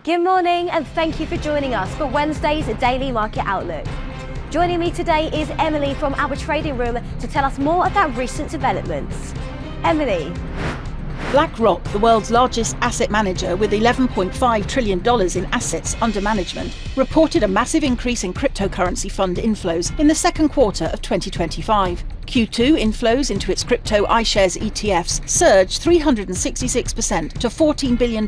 Good morning and thank you for joining us for Wednesday's Daily Market Outlook. Joining me today is Emily from our trading room to tell us more about recent developments. Emily. BlackRock, the world's largest asset manager with $11.5 trillion in assets under management, reported a massive increase in cryptocurrency fund inflows in the second quarter of 2025. Q2 inflows into its crypto iShares ETFs surged 366% to $14 billion,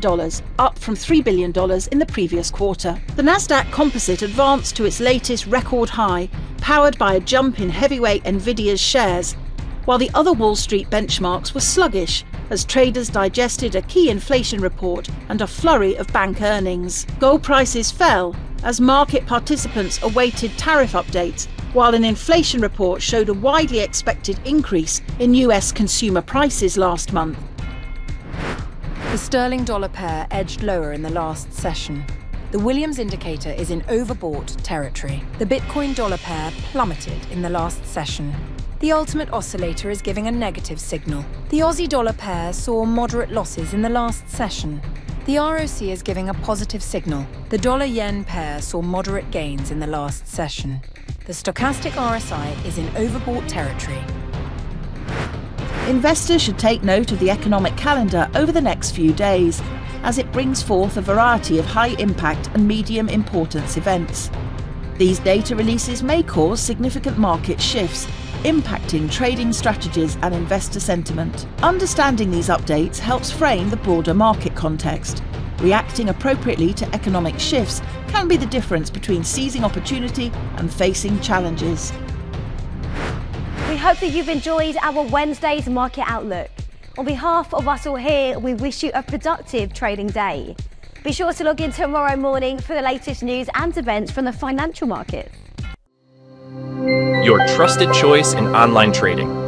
up from $3 billion in the previous quarter. The Nasdaq Composite advanced to its latest record high, powered by a jump in heavyweight Nvidia's shares, while the other Wall Street benchmarks were sluggish as traders digested a key inflation report and a flurry of bank earnings. Gold prices fell as market participants awaited tariff updates, while an inflation report showed a widely expected increase in US consumer prices last month. The sterling dollar pair edged lower in the last session. The Williams indicator is in overbought territory. The Bitcoin dollar pair plummeted in the last session. The ultimate oscillator is giving a negative signal. The Aussie dollar pair saw moderate losses in the last session. The ROC is giving a positive signal. The dollar-yen pair saw moderate gains in the last session. The stochastic RSI is in overbought territory. Investors should take note of the economic calendar over the next few days, as it brings forth a variety of high-impact and medium-importance events. These data releases may cause significant market shifts, impacting trading strategies and investor sentiment. Understanding these updates helps frame the broader market context. Reacting appropriately to economic shifts can be the difference between seizing opportunity and facing challenges. We hope that you've enjoyed our Wednesday's Market Outlook. On behalf of us all here, we wish you a productive trading day. Be sure to log in tomorrow morning for the latest news and events from the financial markets. Your trusted choice in online trading.